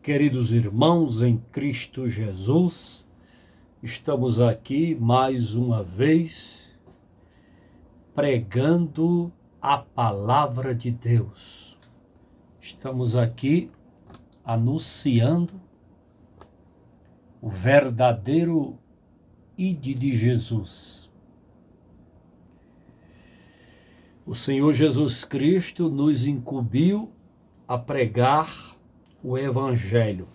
Queridos irmãos em Cristo Jesus, estamos aqui mais uma vez pregando a palavra de Deus. Estamos aqui anunciando o verdadeiro Ide de Jesus. O Senhor Jesus Cristo nos incumbiu a pregar o Evangelho.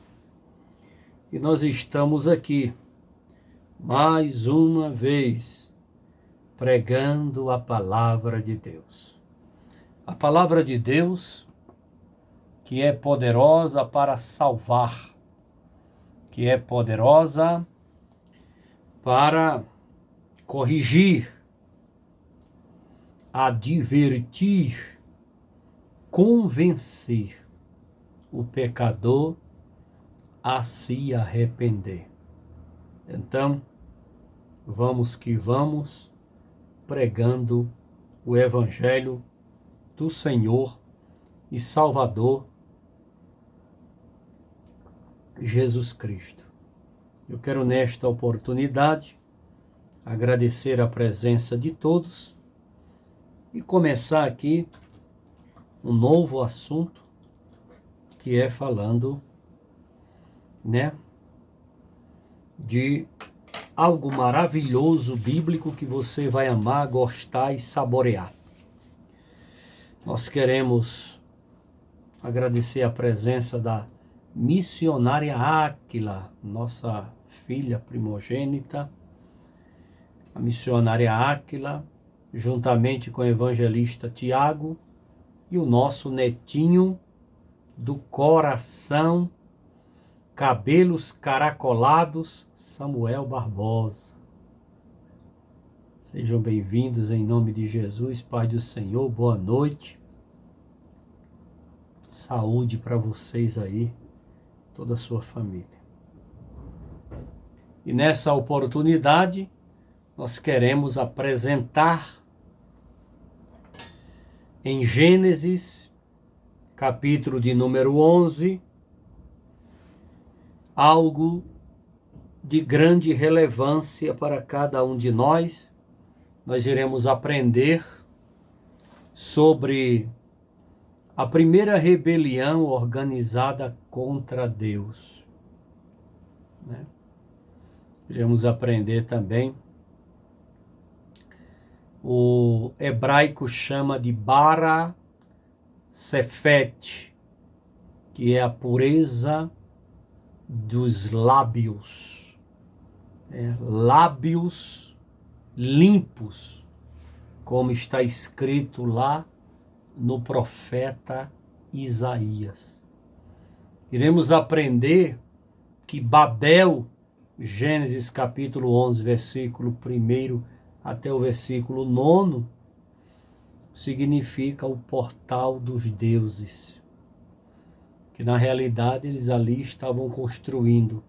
E nós estamos aqui, mais uma vez, pregando a palavra de Deus. A palavra de Deus que é poderosa para salvar, que é poderosa para corrigir, advertir, convencer o pecador a se arrepender. Então, vamos que vamos, pregando o Evangelho do Senhor e Salvador Jesus Cristo. Eu quero nesta oportunidade agradecer a presença de todos e começar aqui um novo assunto, que é falando, de algo maravilhoso bíblico que você vai amar, gostar e saborear. Nós queremos agradecer a presença da missionária Áquila, nossa filha primogênita, a missionária Áquila, juntamente com o evangelista Tiago e o nosso netinho do coração, cabelos caracolados, Samuel Barbosa. Sejam bem-vindos em nome de Jesus, Pai do Senhor, boa noite. Saúde para vocês aí, toda a sua família. E nessa oportunidade, nós queremos apresentar em Gênesis, capítulo de número 11, algo de grande relevância para cada um de nós. Nós iremos aprender sobre a primeira rebelião organizada contra Deus. Iremos aprender também, o hebraico chama de Bara Sefet, que é a pureza dos lábios, lábios limpos, como está escrito lá no profeta Isaías. Iremos aprender que Babel, Gênesis capítulo 11, versículo 1 até o versículo 9, significa o portal dos deuses. Que na realidade eles ali estavam construindo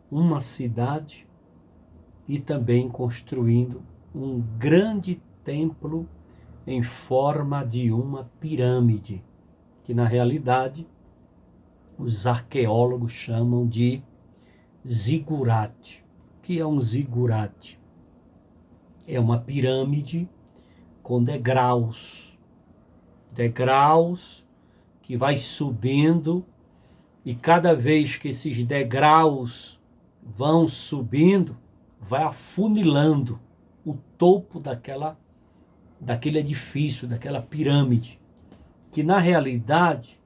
uma cidade e também construindo um grande templo em forma de uma pirâmide, que na realidade os arqueólogos chamam de zigurate. O que é um zigurate? É uma pirâmide com degraus que vai subindo, e cada vez que esses degraus vão subindo, vai afunilando o topo daquele edifício, daquela pirâmide, que na realidade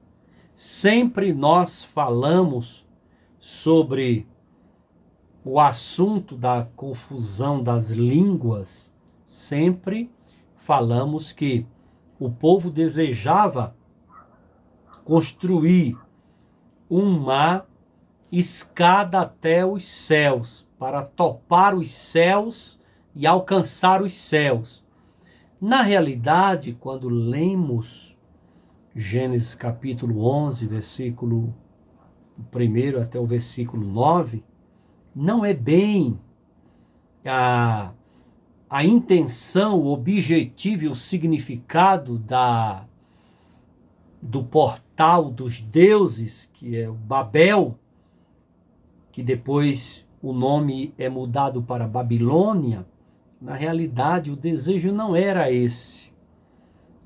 sempre nós falamos sobre o assunto da confusão das línguas, sempre falamos que o povo desejava construir uma escada até os céus, para topar os céus e alcançar os céus. Na realidade, quando lemos Gênesis capítulo 11, versículo 1 até o versículo 9, não é bem a intenção, o objetivo e o significado do portal dos deuses, que é o Babel, que depois o nome é mudado para Babilônia, na realidade o desejo não era esse.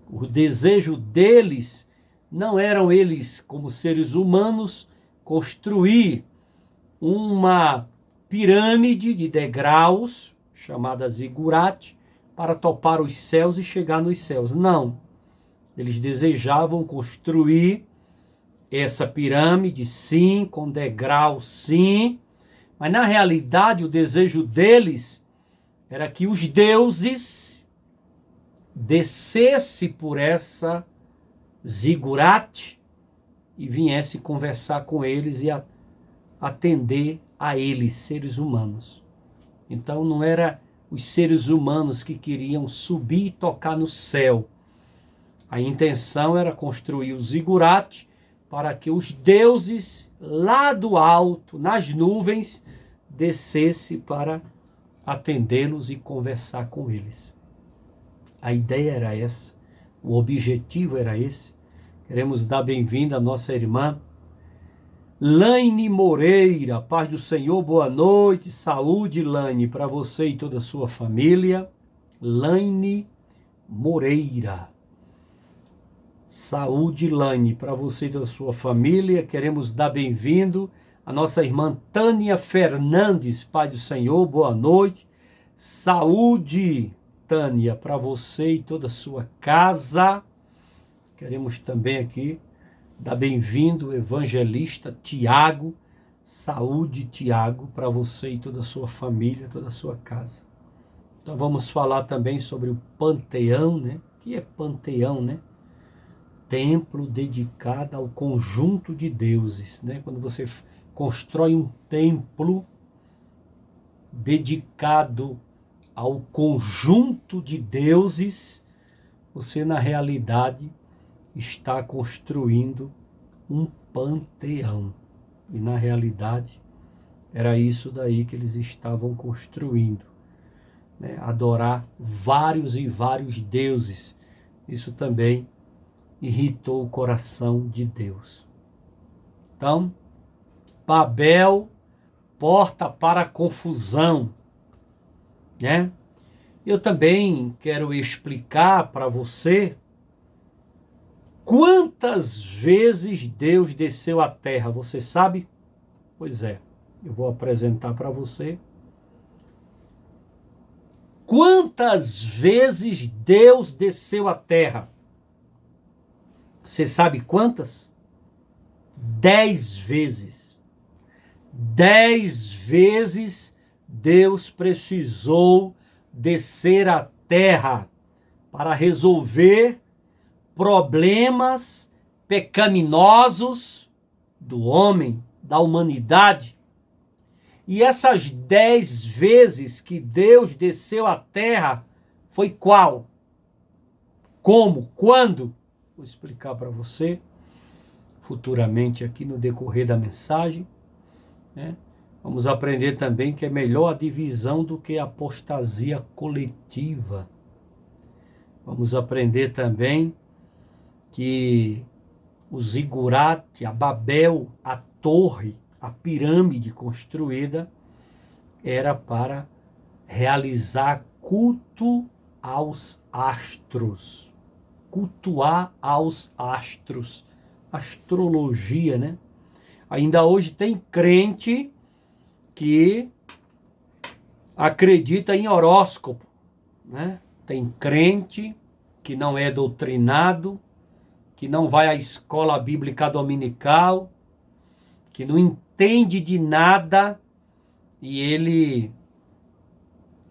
O desejo deles não eram eles, como seres humanos, construir uma pirâmide de degraus, chamada zigurate, para topar os céus e chegar nos céus. Não. Eles desejavam construir essa pirâmide, sim, com degrau, sim, mas na realidade o desejo deles era que os deuses descesse por essa zigurate e viesse conversar com eles e atender a eles, seres humanos. Então não era os seres humanos que queriam subir e tocar no céu. A intenção era construir o zigurate para que os deuses lá do alto, nas nuvens, descesse para atendê-los e conversar com eles. A ideia era essa, o objetivo era esse. Queremos dar bem-vinda à nossa irmã Laine Moreira. Paz do Senhor, boa noite, saúde, Laine, para você e toda a sua família. Laine Moreira. Saúde, Laine, para você e toda a sua família. Queremos dar bem-vindo à nossa irmã Tânia Fernandes. Pai do Senhor, boa noite. Saúde, Tânia, para você e toda a sua casa. Queremos também aqui dar bem-vindo ao evangelista Tiago. Saúde, Tiago, para você e toda a sua família, toda a sua casa. Então vamos falar também sobre o panteão, né? O que é panteão, né? Templo dedicado ao conjunto de deuses, né? Quando você constrói um templo dedicado ao conjunto de deuses, você na realidade está construindo um panteão. E na realidade era isso daí que eles estavam construindo, né? Adorar vários e vários deuses. Isso também irritou o coração de Deus. Então, Babel, porta para a confusão, né? Eu também quero explicar para você quantas vezes Deus desceu à terra, você sabe? Pois é, eu vou apresentar para você. Quantas vezes Deus desceu à terra? Você sabe quantas? 10 vezes. 10 vezes Deus precisou descer à terra para resolver problemas pecaminosos do homem, da humanidade. E essas 10 vezes que Deus desceu à terra, foi qual? Como? Quando? Vou explicar para você futuramente aqui no decorrer da mensagem, né? Vamos aprender também que é melhor a divisão do que a apostasia coletiva. Vamos aprender também que o zigurate, a Babel, a torre, a pirâmide construída era para realizar culto aos astros. Cultuar aos astros. Astrologia, né? Ainda hoje tem crente que acredita em horóscopo, né? Tem crente que não é doutrinado, que não vai à escola bíblica dominical, que não entende de nada e ele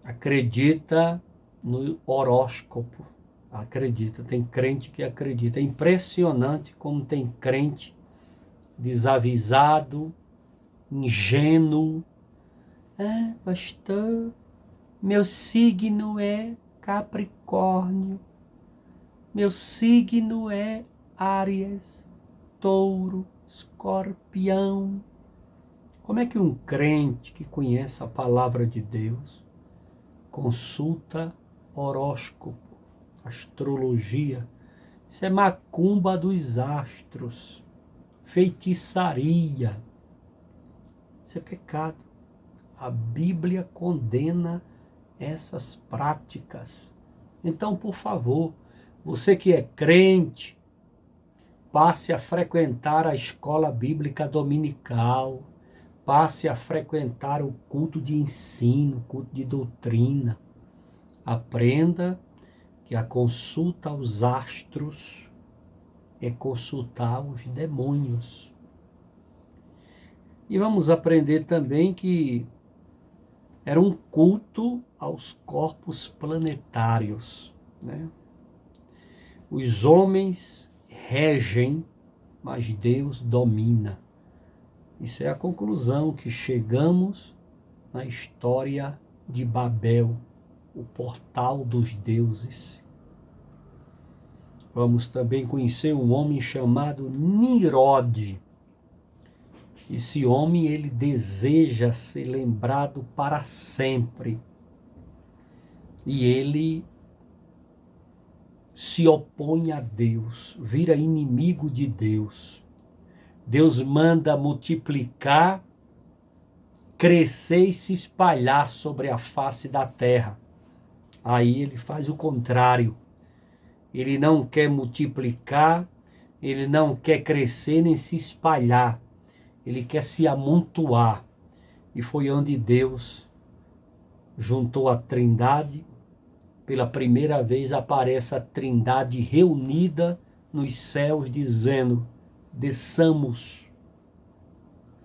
acredita no horóscopo. Acredita, tem crente que acredita. É impressionante como tem crente desavisado, ingênuo. Ah, pastor, meu signo é Capricórnio, meu signo é Áries, Touro, Escorpião. Como é que um crente que conhece a palavra de Deus consulta horóscopo, astrologia, Isso é macumba dos astros, feitiçaria. Isso é pecado. A Bíblia condena essas práticas. Então, por favor, você que é crente, passe a frequentar a escola bíblica dominical, passe a frequentar o culto de ensino, culto de doutrina. Aprenda que a consulta aos astros é consultar os demônios. E vamos aprender também que era um culto aos corpos planetários, né? Os homens regem, mas Deus domina. Isso é a conclusão que chegamos na história de Babel, o portal dos deuses. Vamos também conhecer um homem chamado Nirode. Esse homem, ele deseja ser lembrado para sempre. E ele se opõe a Deus, vira inimigo de Deus. Deus manda multiplicar, crescer e se espalhar sobre a face da terra. Aí ele faz o contrário. Ele não quer multiplicar, ele não quer crescer nem se espalhar. Ele quer se amontoar. E foi onde Deus juntou a Trindade. Pela primeira vez aparece a Trindade reunida nos céus, dizendo: desçamos.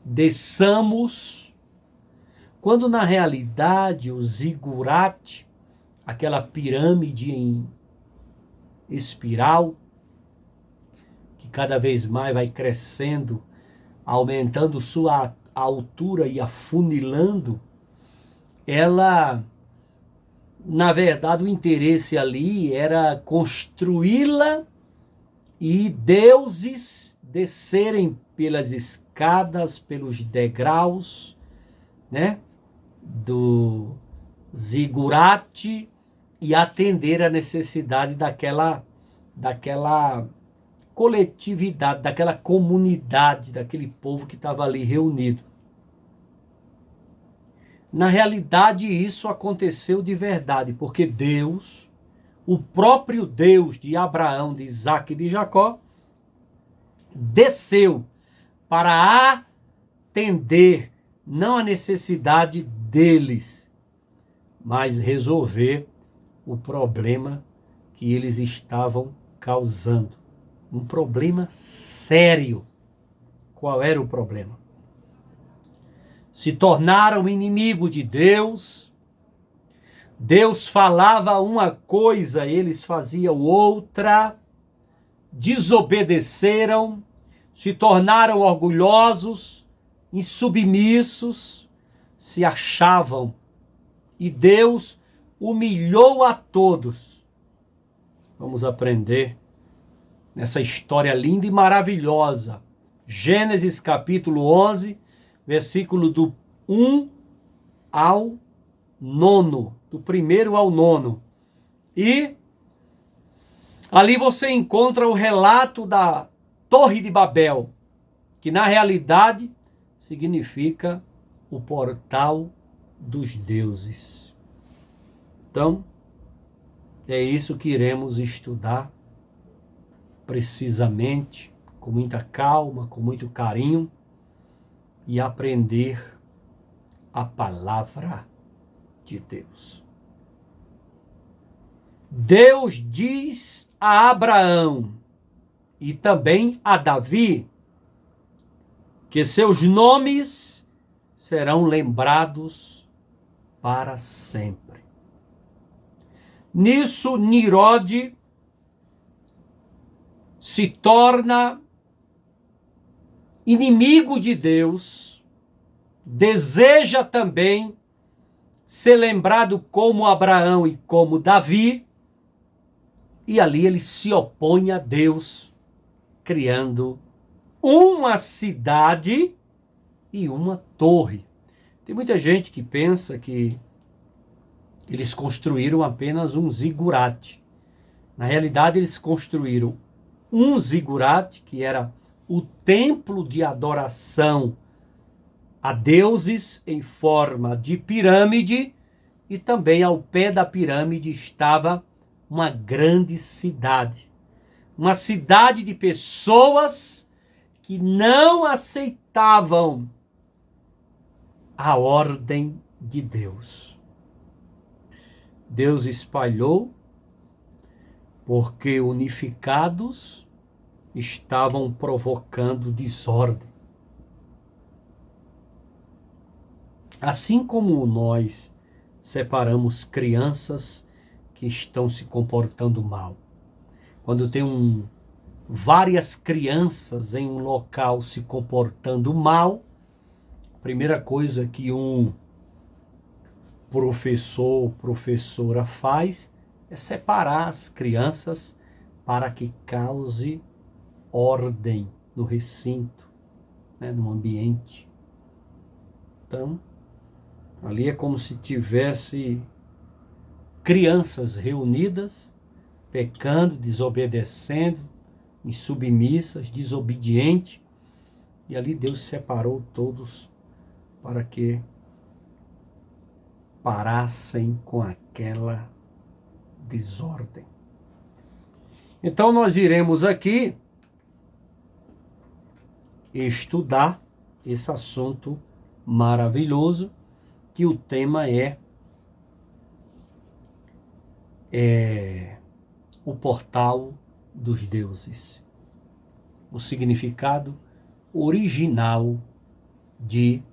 Desçamos. Quando na realidade o zigurate, aquela pirâmide em espiral, que cada vez mais vai crescendo, aumentando sua altura e afunilando, ela, na verdade, o interesse ali era construí-la e deuses descerem pelas escadas, pelos degraus, né, do zigurate e atender a necessidade daquela coletividade, daquela comunidade, daquele povo que estava ali reunido. Na realidade, isso aconteceu de verdade, porque Deus, o próprio Deus de Abraão, de Isaac e de Jacó, desceu para atender não a necessidade deles, mas resolver o problema que eles estavam causando. Um problema sério. Qual era o problema? Se tornaram inimigo de Deus. Deus falava uma coisa, eles faziam outra. Desobedeceram, se tornaram orgulhosos, insubmissos, se achavam. E Deus humilhou a todos. Vamos aprender nessa história linda e maravilhosa. Gênesis capítulo 11, versículo do 1 ao 9, do 1º ao 9. E ali você encontra o relato da Torre de Babel, que na realidade significa o portal dos deuses. Então, é isso que iremos estudar precisamente, com muita calma, com muito carinho, e aprender a palavra de Deus. Deus diz a Abraão e também a Davi que seus nomes serão lembrados para sempre. Nisso, Nirode se torna inimigo de Deus, deseja também ser lembrado como Abraão e como Davi, e ali ele se opõe a Deus, criando uma cidade e uma torre. Tem muita gente que pensa que eles construíram apenas um zigurate. Na realidade, eles construíram um zigurate, que era o templo de adoração a deuses em forma de pirâmide, e também ao pé da pirâmide estava uma grande cidade. Uma cidade de pessoas que não aceitavam a ordem de Deus. Deus espalhou, porque unificados estavam provocando desordem. Assim como nós separamos crianças que estão se comportando mal. Quando tem várias crianças em um local se comportando mal, a primeira coisa que um professor ou professora faz é separar as crianças para que cause ordem no recinto, né, no ambiente. Então, ali é como se tivesse crianças reunidas, pecando, desobedecendo, insubmissas, desobedientes, e ali Deus separou todos para que parassem com aquela desordem. Então nós iremos aqui estudar esse assunto maravilhoso, que o tema é o portal dos deuses. O significado original de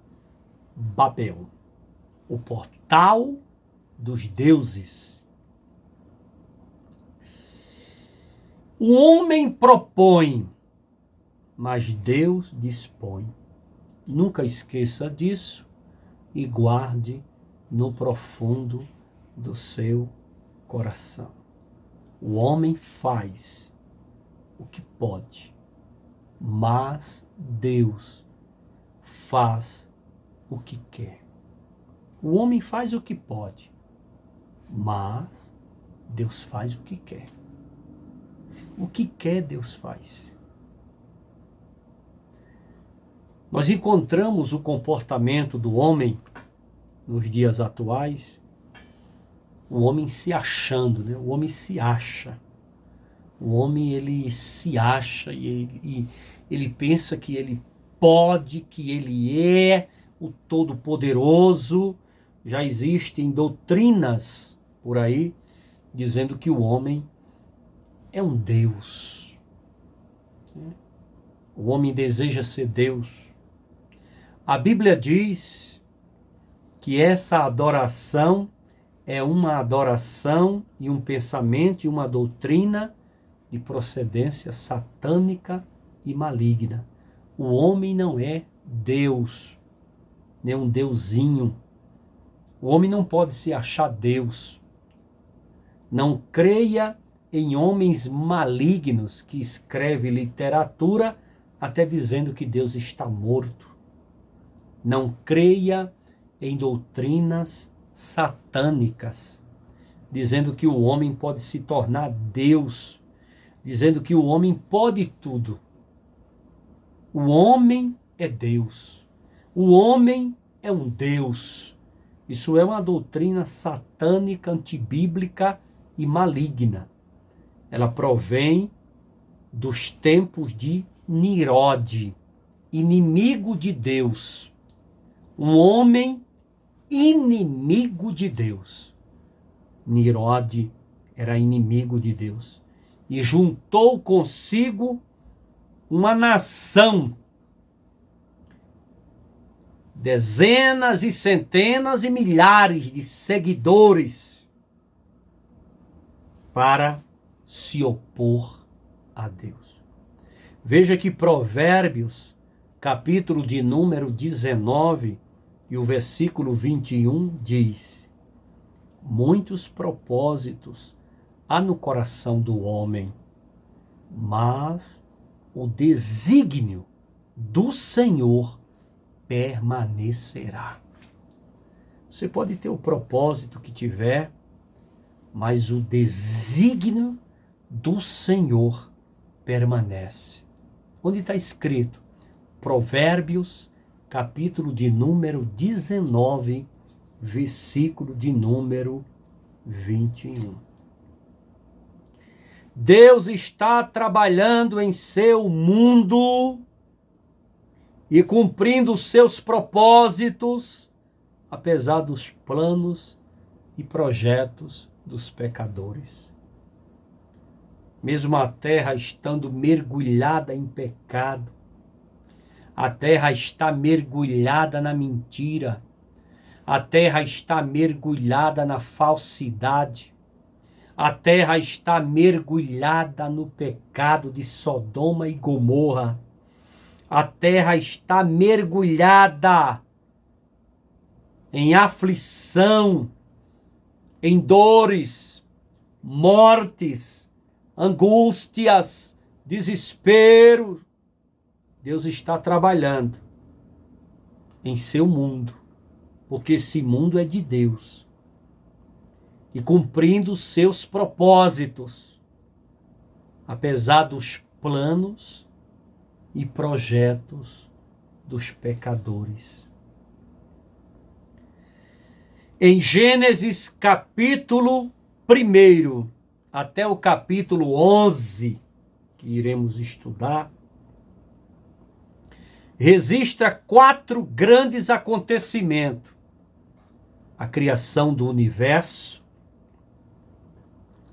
Babel. O portal dos deuses. O homem propõe, mas Deus dispõe. Nunca esqueça disso e guarde no profundo do seu coração. O homem faz o que pode, mas Deus faz o que quer. O homem faz o que pode, mas Deus faz o que quer. O que quer, Deus faz. Nós encontramos o comportamento do homem nos dias atuais, o homem se achando, né? O homem se acha. O homem, ele se acha e ele pensa que ele pode, que ele é o Todo-Poderoso. Já existem doutrinas por aí dizendo que o homem é um Deus. O homem deseja ser Deus. A Bíblia diz que essa adoração é uma adoração e um pensamento e uma doutrina de procedência satânica e maligna. O homem não é Deus, nem um deusinho. O homem não pode se achar Deus. Não creia em homens malignos que escrevem literatura até dizendo que Deus está morto. Não creia em doutrinas satânicas, dizendo que o homem pode se tornar Deus, dizendo que o homem pode tudo. O homem é Deus. O homem é um Deus. Isso é uma doutrina satânica, antibíblica e maligna. Ela provém dos tempos de Nirode, inimigo de Deus. Um homem inimigo de Deus. Nirode era inimigo de Deus. E juntou consigo uma nação. Dezenas e centenas e milhares de seguidores para se opor a Deus. Veja que Provérbios, capítulo de número 19, e o versículo 21 diz: muitos propósitos há no coração do homem, mas o desígnio do Senhor permanecerá. Você pode ter o propósito que tiver, mas o desígnio do Senhor permanece. Onde está escrito? Provérbios, capítulo de número 19, versículo de número 21. Deus está trabalhando em seu mundo e cumprindo os seus propósitos, apesar dos planos e projetos dos pecadores. Mesmo a terra estando mergulhada em pecado, a terra está mergulhada na mentira, a terra está mergulhada na falsidade, a terra está mergulhada no pecado de Sodoma e Gomorra, a terra está mergulhada em aflição, em dores, mortes, angústias, desespero. Deus está trabalhando em seu mundo, porque esse mundo é de Deus, e cumprindo seus propósitos, apesar dos planos e projetos dos pecadores. Em Gênesis capítulo 1 até o capítulo 11, que iremos estudar, registra 4 grandes acontecimentos: a criação do universo,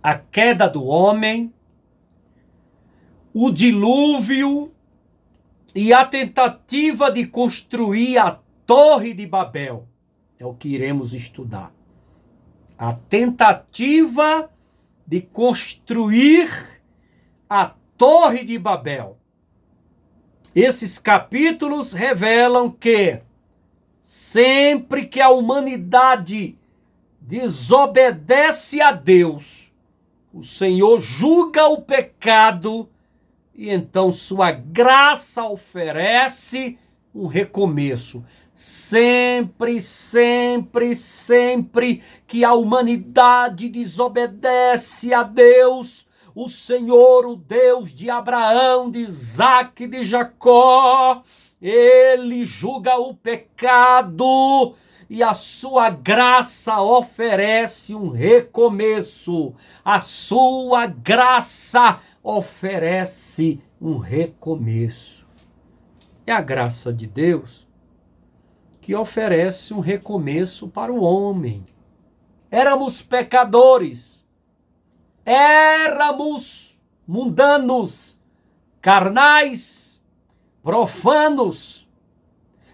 a queda do homem, o dilúvio e a tentativa de construir a Torre de Babel. É o que iremos estudar. A tentativa de construir a Torre de Babel. Esses capítulos revelam que sempre que a humanidade desobedece a Deus, o Senhor julga o pecado e então sua graça oferece um recomeço. Sempre, sempre, sempre que a humanidade desobedece a Deus, o Senhor, o Deus de Abraão, de Isaque, de Jacó, ele julga o pecado e a sua graça oferece um recomeço. A sua graça oferece um recomeço. É a graça de Deus que oferece um recomeço para o homem. Éramos pecadores, éramos mundanos, carnais, profanos,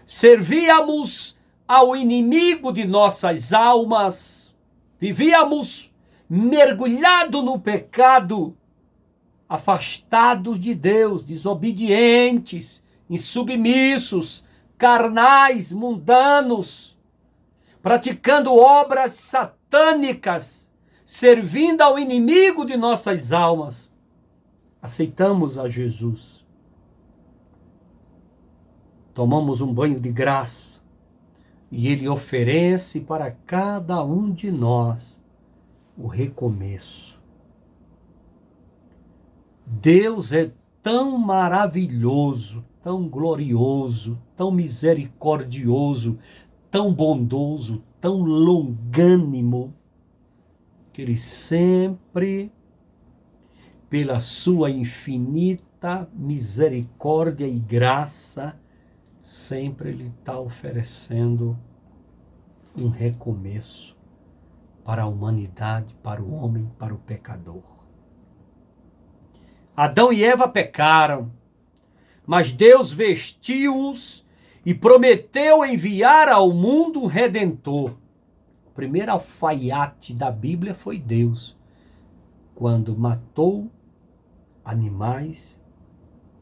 servíamos ao inimigo de nossas almas, vivíamos mergulhados no pecado, afastados de Deus, desobedientes, insubmissos, carnais, mundanos, praticando obras satânicas, servindo ao inimigo de nossas almas. Aceitamos a Jesus. Tomamos um banho de graça e ele oferece para cada um de nós o recomeço. Deus é tão maravilhoso, tão glorioso, tão misericordioso, tão bondoso, tão longânimo, que ele sempre, pela sua infinita misericórdia e graça, sempre ele está oferecendo um recomeço para a humanidade, para o homem, para o pecador. Adão e Eva pecaram, mas Deus vestiu-os e prometeu enviar ao mundo um redentor. O primeiro alfaiate da Bíblia foi Deus. Quando matou animais,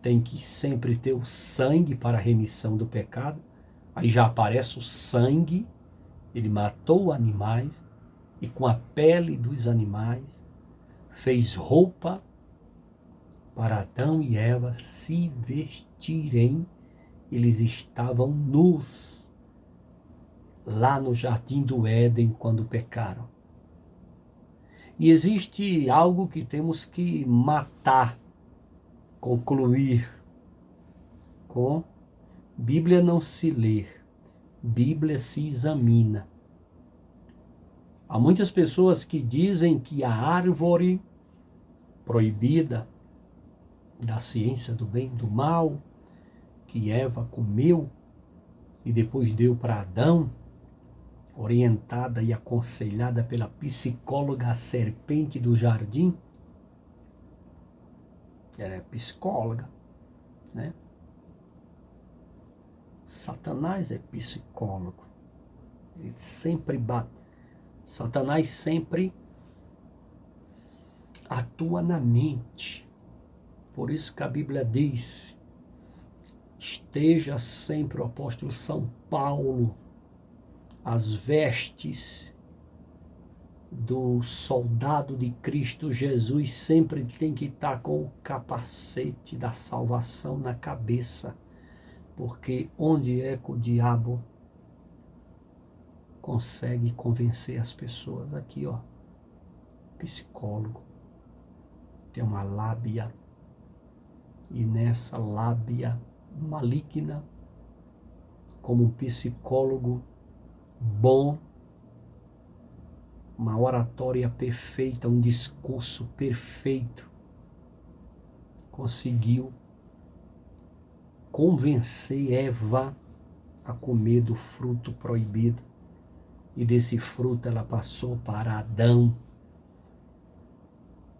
tem que sempre ter o sangue para a remissão do pecado. Aí já aparece o sangue. Ele matou animais e com a pele dos animais fez roupa para Adão e Eva se vestirem. Eles estavam nus lá no jardim do Éden quando pecaram. E existe algo que temos que matar concluir com: Bíblia não se lê, Bíblia se examina. Há muitas pessoas que dizem que a árvore proibida da ciência do bem e do mal, que Eva comeu e depois deu para Adão, orientada e aconselhada pela psicóloga a serpente do jardim. Ela é psicóloga, né? Satanás é psicólogo. Ele sempre bate. Satanás sempre atua na mente. Por isso que a Bíblia diz: esteja sempre, o apóstolo São Paulo, as vestes do soldado de Cristo Jesus sempre tem que estar com o capacete da salvação na cabeça, porque onde é que o diabo consegue convencer as pessoas? Aqui, ó, psicólogo, tem uma lábia, e nessa lábia maligna, como um psicólogo bom, uma oratória perfeita, um discurso perfeito, conseguiu convencer Eva a comer do fruto proibido. E desse fruto ela passou para Adão.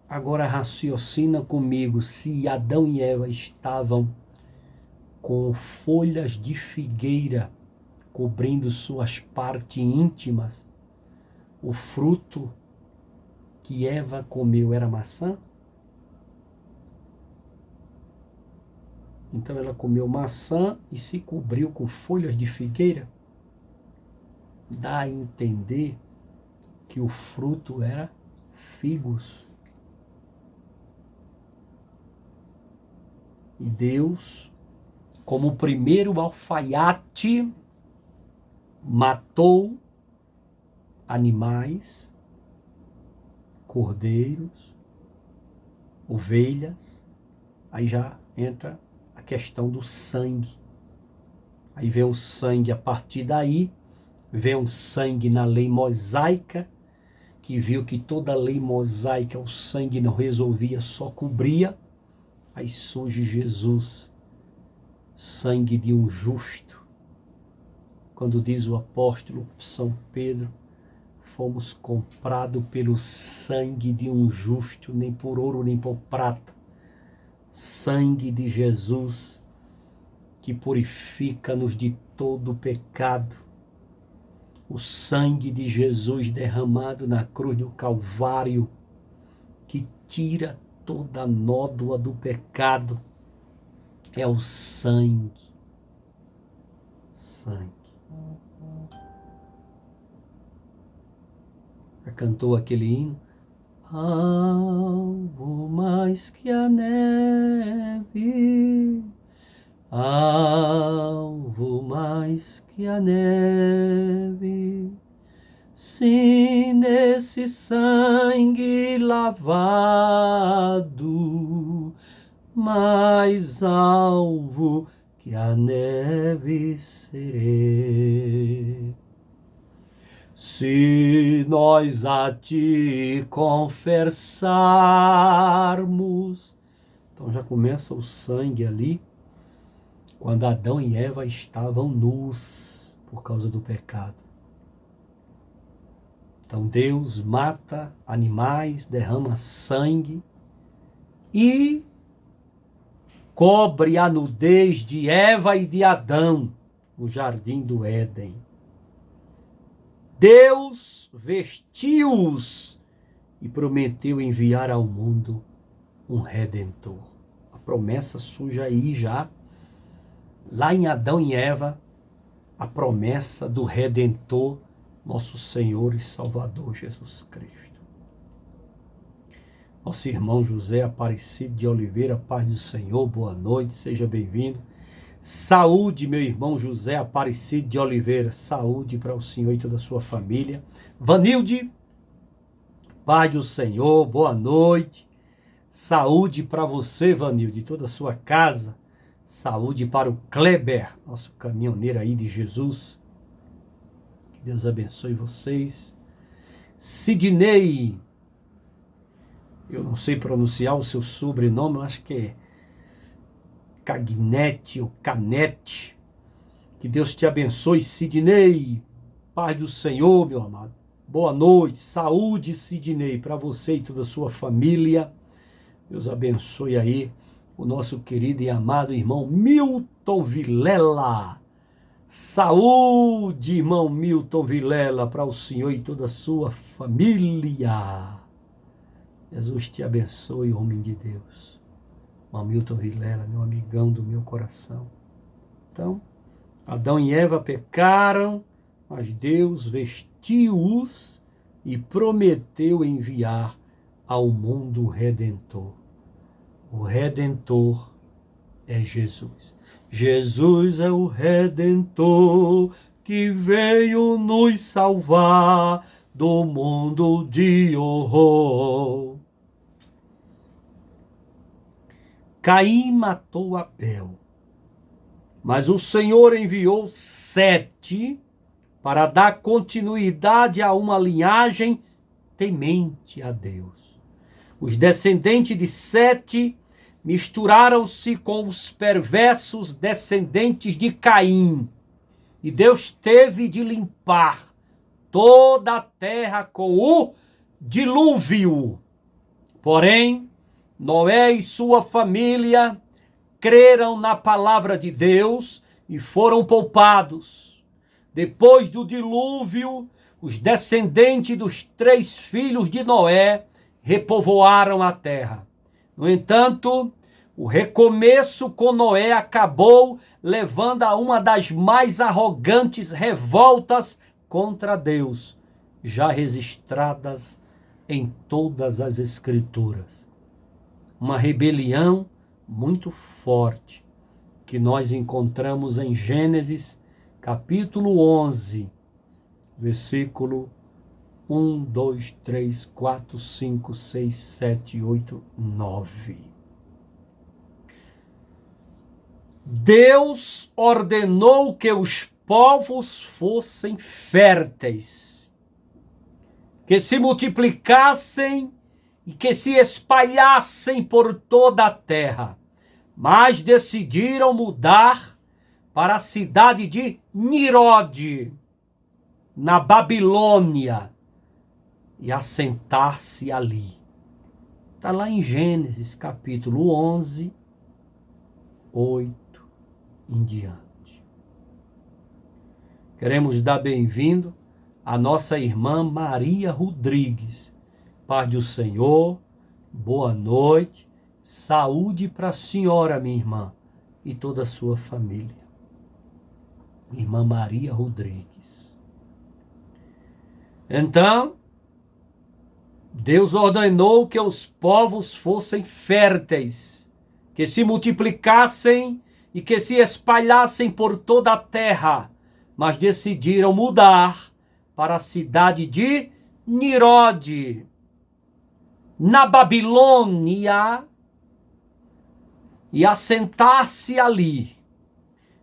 Agora raciocina comigo: se Adão e Eva estavam com folhas de figueira cobrindo suas partes íntimas, o fruto que Eva comeu era maçã? Então ela comeu maçã e se cobriu com folhas de figueira? Dá a entender que o fruto era figos. E Deus, como o primeiro alfaiate, matou animais, cordeiros, ovelhas. Aí já entra a questão do sangue. Aí vem o sangue, a partir daí vem um sangue na lei mosaica, que viu que toda a lei mosaica o sangue não resolvia, só cobria. Aí surge Jesus, sangue de um justo. Quando diz o apóstolo São Pedro: fomos comprados pelo sangue de um justo, nem por ouro nem por prata. Sangue de Jesus, que purifica-nos de todo pecado. O sangue de Jesus derramado na cruz do Calvário, que tira toda a nódoa do pecado. É o sangue. Sangue. Já cantou aquele hino? Algo mais que a neve, algo mais que a neve, sim, nesse sangue lavado, mais alvo que a neve serei. Se nós a ti confessarmos. Então já começa o sangue ali, quando Adão e Eva estavam nus por causa do pecado. Então Deus mata animais, derrama sangue e cobre a nudez de Eva e de Adão no jardim do Éden. Deus vestiu-os e prometeu enviar ao mundo um Redentor. A promessa surge aí já, lá em Adão e Eva, a promessa do Redentor, nosso Senhor e Salvador Jesus Cristo. Nosso irmão José Aparecido de Oliveira, paz do Senhor, boa noite, seja bem-vindo. Saúde, meu irmão José Aparecido de Oliveira, saúde para o senhor e toda a sua família. Vanilde, paz do Senhor, boa noite, Saúde para você, Vanilde, e toda a sua casa. Saúde para o Kleber, nosso caminhoneiro aí de Jesus. Que Deus abençoe vocês. Sidney, eu não sei pronunciar o seu sobrenome, eu acho que é Cagnete ou Canete. Que Deus te abençoe, Sidney. Paz do Senhor, meu amado. Boa noite, saúde, Sidney, para você e toda a sua família. Deus abençoe aí o nosso querido e amado irmão Milton Vilela. Saúde, irmão Milton Vilela, para o senhor e toda a sua família. Jesus te abençoe, homem de Deus. Irmão Milton Vilela, meu amigão do meu coração. Então, Adão e Eva pecaram, mas Deus vestiu-os e prometeu enviar ao mundo o Redentor. O Redentor é Jesus. Jesus é o Redentor que veio nos salvar do mundo de horror. Caim matou Abel, mas o Senhor enviou 7 para dar continuidade a uma linhagem temente a Deus. Os descendentes de 7 misturaram-se com os perversos descendentes de Caim, e Deus teve de limpar toda a terra com o dilúvio. Porém, Noé e sua família creram na palavra de Deus e foram poupados. Depois do dilúvio, os descendentes dos 3 filhos de Noé repovoaram a terra. No entanto, o recomeço com Noé acabou levando a uma das mais arrogantes revoltas contra Deus, já registradas em todas as Escrituras. Uma rebelião muito forte que nós encontramos em Gênesis, capítulo 11, versículo 1, 2, 3, 4, 5, 6, 7, 8, 9. Deus ordenou que os povos fossem férteis, que se multiplicassem e que se espalhassem por toda a terra, mas decidiram mudar para a cidade de Nirode, na Babilônia, e assentar-se ali. Está lá em Gênesis, capítulo 11, 8 em diante. Queremos dar bem-vindo à nossa irmã Maria Rodrigues. Paz do Senhor, boa noite, saúde para a senhora, minha irmã, e toda a sua família. Irmã Maria Rodrigues. Então, Deus ordenou que os povos fossem férteis, que se multiplicassem e que se espalhassem por toda a terra, mas decidiram mudar para a cidade de Nirode, na Babilônia, e assentar-se ali.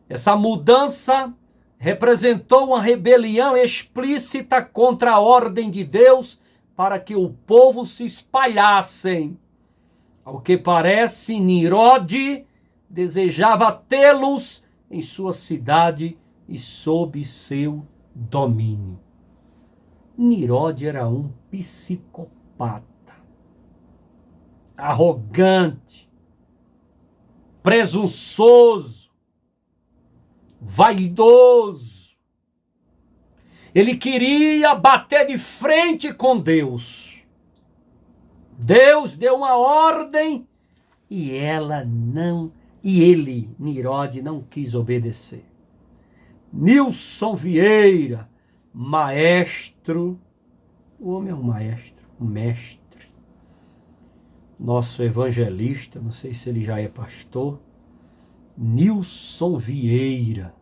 Essa mudança representou uma rebelião explícita contra a ordem de Deus para que o povo se espalhassem. Ao que parece, Nirode desejava tê-los em sua cidade e sob seu domínio. Nirode era um psicopata, arrogante, presunçoso, vaidoso. Ele queria bater de frente com Deus. Deus deu uma ordem e ele, Nirode, não quis obedecer. Nilson Vieira, maestro, o homem é um maestro, um mestre, nosso evangelista, não sei se ele já é pastor, Nilson Vieira,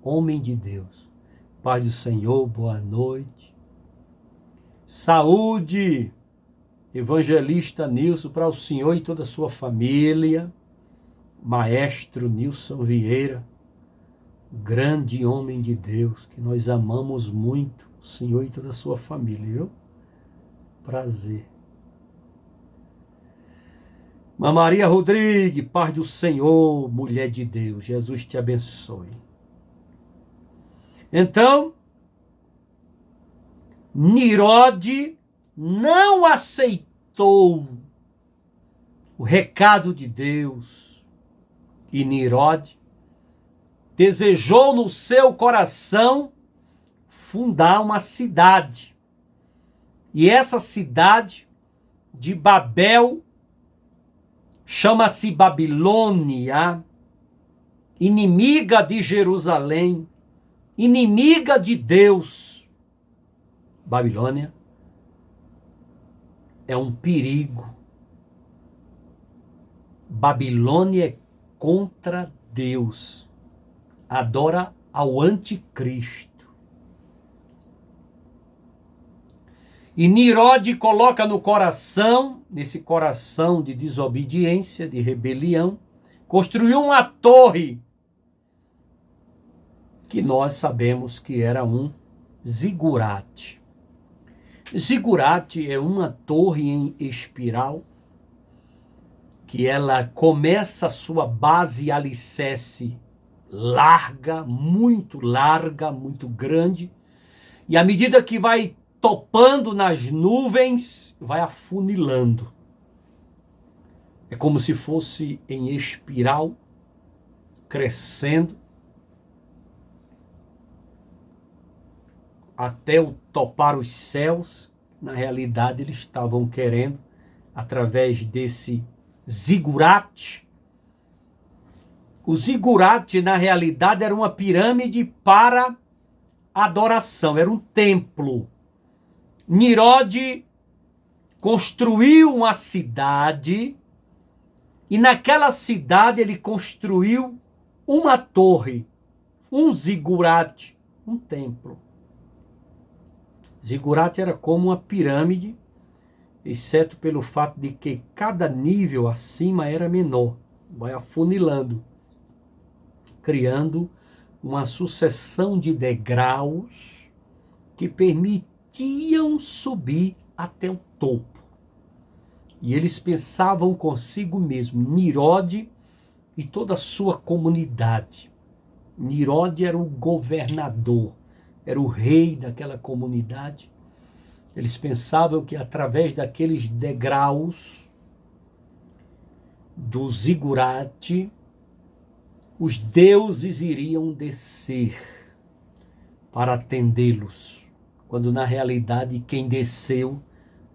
homem de Deus. Pai do Senhor, boa noite. Saúde evangelista Nilson, para o senhor e toda a sua família, maestro Nilson Vieira, grande homem de Deus, que nós amamos muito, o senhor e toda a sua família, viu? Prazer. Maria Rodrigues, paz do Senhor, mulher de Deus, Jesus te abençoe. Então, Nirode não aceitou o recado de Deus e Nirode desejou no seu coração fundar uma cidade. E essa cidade de Babel chama-se Babilônia, inimiga de Jerusalém, inimiga de Deus. Babilônia é um perigo. Babilônia é contra Deus. Adora ao anticristo. E Nirode coloca no coração, nesse coração de desobediência, de rebelião, construiu uma torre que nós sabemos que era um zigurate. Zigurate é uma torre em espiral que ela começa a sua base alicerce larga, muito grande, e à medida que vai topando nas nuvens, vai afunilando. É como se fosse em espiral, crescendo, até o topar os céus. Na realidade, eles estavam querendo, através desse zigurate. O zigurate, na realidade, era uma pirâmide para adoração, era um templo. Nirode construiu uma cidade e naquela cidade ele construiu uma torre, um zigurate, um templo. Zigurate era como uma pirâmide, exceto pelo fato de que cada nível acima era menor, vai afunilando, criando uma sucessão de degraus que permitiam subir até o topo. E eles pensavam consigo mesmo, Nirode e toda a sua comunidade. Nirode era o governador, era o rei daquela comunidade. Eles pensavam que através daqueles degraus do zigurate, os deuses iriam descer para atendê-los, quando na realidade quem desceu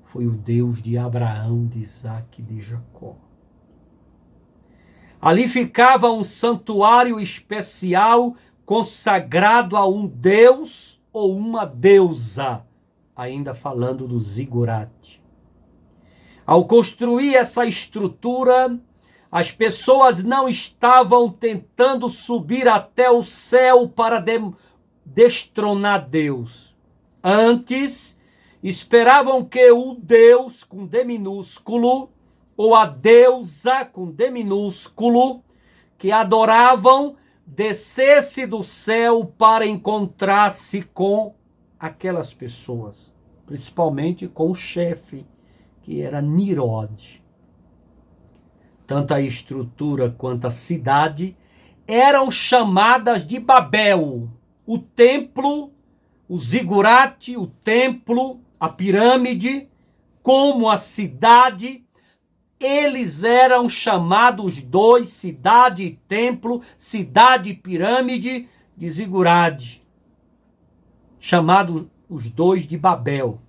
foi o Deus de Abraão, de Isaque e de Jacó. Ali ficava um santuário especial consagrado a um deus ou uma deusa, ainda falando do zigurate. Ao construir essa estrutura, as pessoas não estavam tentando subir até o céu para destronar Deus. Antes, esperavam que o Deus, com D minúsculo, ou a deusa, com D minúsculo, que adoravam, descesse do céu para encontrar-se com aquelas pessoas, principalmente com o chefe, que era Nirode. Tanto a estrutura quanto a cidade eram chamadas de Babel. O templo, o zigurate, o templo, a pirâmide, como a cidade, eles eram chamados dois, cidade e templo, cidade e pirâmide, de zigurate, chamados os dois de Babel.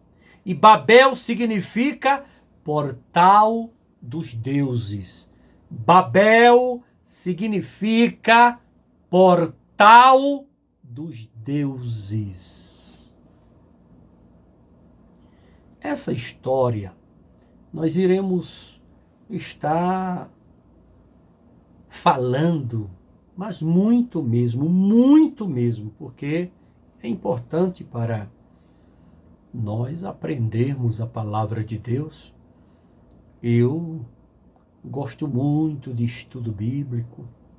E Babel significa portal dos deuses. Babel significa portal dos deuses. Essa história nós iremos estar falando, mas muito mesmo, porque é importante para nós aprendermos a palavra de Deus Eu gosto muito de estudo bíblico,